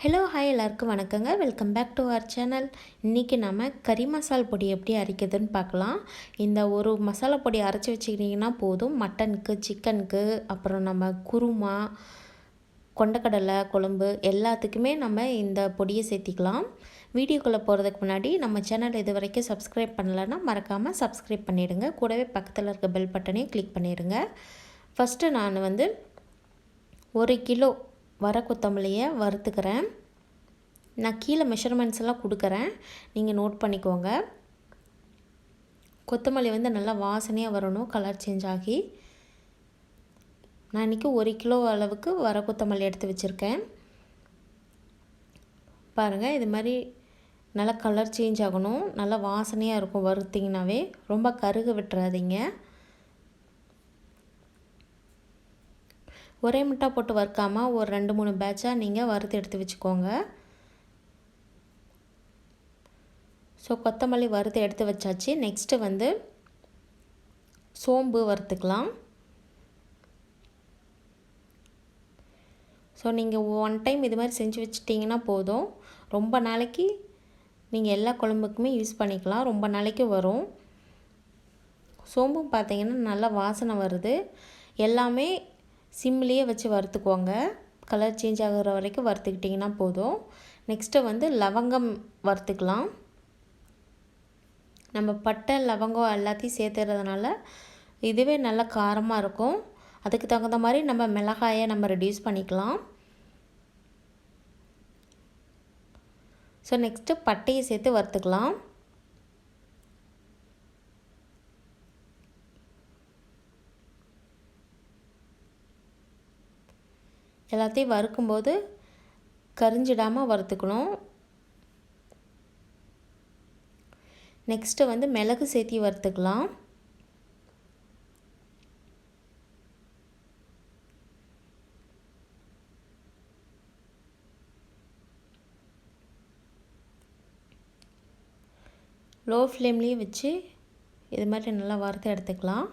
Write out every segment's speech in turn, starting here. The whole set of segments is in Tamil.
ஹலோ ஹாய் எல்லாருக்கும் வணக்கங்க. Welcome back to our channel. இன்றைக்கி நம்ம கறி மசால் பொடி எப்படி அரைக்கிறதுன்னு பார்க்கலாம். இந்த ஒரு மசாலா பொடி அரைச்சி வச்சுக்கிட்டிங்கன்னா போதும். மட்டனுக்கு, சிக்கனுக்கு, அப்புறம் நம்ம குருமா, கொண்டக்கடலை குழம்பு எல்லாத்துக்குமே நம்ம இந்த பொடியை சேர்த்திக்கலாம். வீடியோக்குள்ளே போகிறதுக்கு முன்னாடி நம்ம சேனல் இது வரைக்கும் சப்ஸ்கிரைப் பண்ணலைன்னா மறக்காமல் சப்ஸ்கிரைப் பண்ணிவிடுங்க. கூடவே பக்கத்தில் இருக்க பெல் பட்டனையும் கிளிக் பண்ணிடுங்க. ஃபஸ்ட்டு நான் 1 கிலோ வர கொத்தமல்லியை வறுத்துக்கிறேன். நான் கீழே மெஷர்மெண்ட்ஸ் எல்லாம் கொடுக்குறேன், நீங்கள் நோட் பண்ணிக்கோங்க. கொத்தமல்லி நல்லா வாசனையாக வரணும், கலர் சேஞ்ச் ஆகி. நான் இன்றைக்கி 1 கிலோ அளவுக்கு வர கொத்தமல்லி எடுத்து வச்சுருக்கேன். பாருங்கள், இது மாதிரி நல்லா கலர் சேஞ்ச் ஆகணும், நல்லா வாசனையாக இருக்கும் வறுத்திங்கனாவே. ரொம்ப கருக விட்டுறாதீங்க. ஒரே முட்டா போட்டு வறுக்காமல் ஒரு 2-3 பேட்சாக நீங்கள் வறுத்து எடுத்து வச்சுக்கோங்க. ஸோ கொத்தமல்லி வறுத்து எடுத்து வச்சாச்சு. நெக்ஸ்ட்டு சோம்பு வறுத்துக்கலாம். ஸோ நீங்கள் 1 டைம் இது மாதிரி செஞ்சு வச்சிட்டிங்கன்னா போதும். ரொம்ப நாளைக்கு நீங்கள் எல்லா குழம்புக்குமே யூஸ் பண்ணிக்கலாம், ரொம்ப நாளைக்கு வரும். சோம்பும் பார்த்திங்கன்னா நல்லா வாசனை வருது. எல்லாமே சிம்லேயே வச்சு வறுத்துக்கோங்க, கலர் சேஞ்ச் ஆகிற வரைக்கும் வறுத்துக்கிட்டிங்கன்னா போதும். நெக்ஸ்ட்டு லவங்கம் வறுத்துக்கலாம். நம்ம பட்டை லவங்கம் எல்லாத்தையும் சேர்த்துறதுனால இதுவே நல்லா காரமாக இருக்கும். அதுக்கு தகுந்த மாதிரி நம்ம மிளகாயை நம்ம ரெடியூஸ் பண்ணிக்கலாம். ஸோ நெக்ஸ்ட்டு பட்டையை சேர்த்து வறுத்துக்கலாம். எல்லாத்தையும் வறுக்கும்போது கரிஞ்சிடாமல் வறுத்துக்கணும். நெக்ஸ்ட்டு மிளகு சேர்த்தி வறுத்துக்கலாம். லோ ஃப்ளேம்லேயே வச்சு இது மாதிரி நல்லா வறுத்து எடுத்துக்கலாம்.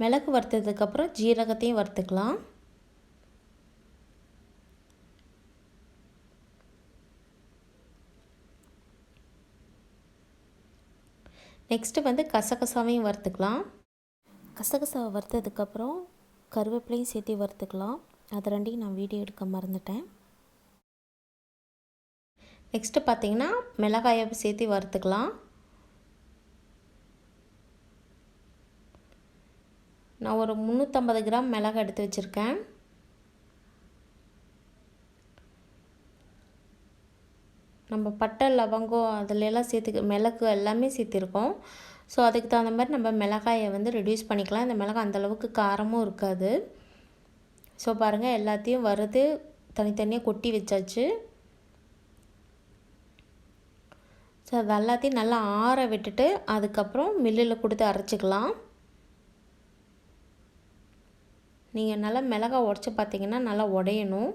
மிளகு வறுத்ததுக்கப்புறம் ஜீரகத்தையும் வறுத்துக்கலாம். நெக்ஸ்ட்டு கசகசாவையும் வறுத்துக்கலாம். கசகசாவை வறுத்ததுக்கப்புறம் கருவேப்பிலையும் சேர்த்து வறுத்துக்கலாம். அது ரெண்டையும் நான் வீடியோ எடுக்க மறந்துட்டேன். நெக்ஸ்ட்டு பார்த்திங்கன்னா மிளகாயை சேர்த்து வறுத்துக்கலாம். நான் ஒரு 350 கிராம் மிளகாய் எடுத்து வச்சுருக்கேன். நம்ம பட்டை லவங்கம் அதிலெல்லாம் மிளகு எல்லாமே சேர்த்திருக்கோம். ஸோ அதுக்கு தகுந்த மாதிரி நம்ம மிளகாயை ரெடியூஸ் பண்ணிக்கலாம். இந்த மிளகாய் அந்தளவுக்கு காரமும் இருக்காது. ஸோ பாருங்கள், எல்லாத்தையும் வறுத்து தனித்தனியாக கொட்டி வச்சாச்சு. ஸோ அது எல்லாத்தையும் நல்லா ஆற விட்டுட்டு அதுக்கப்புறம் மில்லில் கொடுத்து அரைச்சிக்கலாம். நீங்கள் நல்லா மிளகாய் உடச்சி பார்த்திங்கன்னா நல்லா உடையணும்,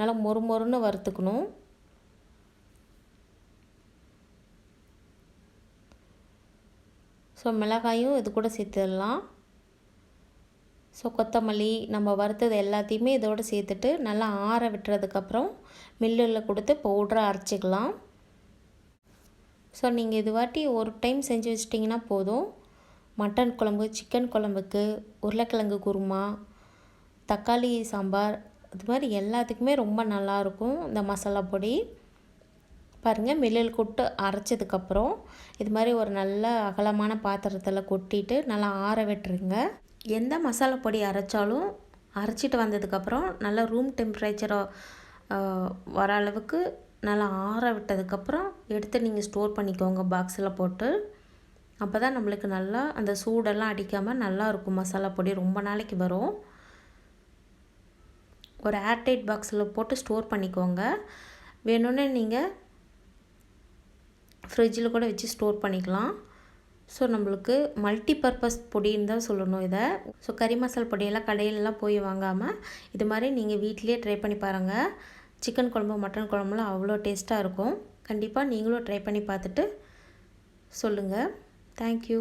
நல்லா மொறுமொறுன்னு வறுத்துக்கணும். ஸோ மிளகாயும் இது கூட சேர்த்துடலாம். ஸோ கொத்தமல்லி நம்ம வறுத்தது எல்லாத்தையுமே இதோடு சேர்த்துட்டு நல்லா ஆற விட்டுறதுக்கப்புறம் மில்லில் கொடுத்து பவுடரை அரைச்சிக்கலாம். ஸோ நீங்கள் இது வாட்டி ஒரு டைம் செஞ்சு வச்சிட்டிங்கன்னா போதும். மட்டன் குழம்பு, சிக்கன் குழம்புக்கு, உருளைக்கிழங்கு குருமா, தக்காளி சாம்பார், அது மாதிரி எல்லாத்துக்குமே ரொம்ப நல்லாயிருக்கும் இந்த மசாலா பொடி. பாருங்கள், மில்லில் கொட்டு அரைச்சதுக்கப்புறம் இது மாதிரி ஒரு நல்ல அகலமான பாத்திரத்தில் கொட்டிட்டு நல்லா ஆற விட்டுருங்க. எந்த மசாலா பொடி அரைச்சாலும் அரைச்சிட்டு வந்ததுக்கப்புறம் நல்லா ரூம் டெம்பரேச்சரை வர அளவுக்கு நல்லா ஆற விட்டதுக்கப்புறம் எடுத்து நீங்கள் ஸ்டோர் பண்ணிக்கோங்க பாக்ஸில் போட்டு. அப்போ தான் நம்மளுக்கு நல்லா அந்த சூடெல்லாம் அடிக்காமல் நல்லாயிருக்கும். மசாலா பொடி ரொம்ப நாளைக்கு வரும். ஒரு ஏர்டைட் பாக்ஸில் போட்டு ஸ்டோர் பண்ணிக்கோங்க. வேணும்னு நீங்கள் ஃப்ரிட்ஜில் கூட வச்சு ஸ்டோர் பண்ணிக்கலாம். ஸோ நம்மளுக்கு மல்டி பர்பஸ் பொடின்னு தான் சொல்லணும் இதை. ஸோ கறி மசால் பொடியெல்லாம் கடையிலலாம் போய் வாங்காமல் இது மாதிரி நீங்கள் வீட்டிலே ட்ரை பண்ணி பாருங்கள். சிக்கன் குழம்பு, மட்டன் குழம்புலாம் அவ்வளோ டேஸ்ட்டாக இருக்கும். கண்டிப்பாக நீங்களும் ட்ரை பண்ணி பார்த்துட்டு சொல்லுங்கள். தேங்க்யூ.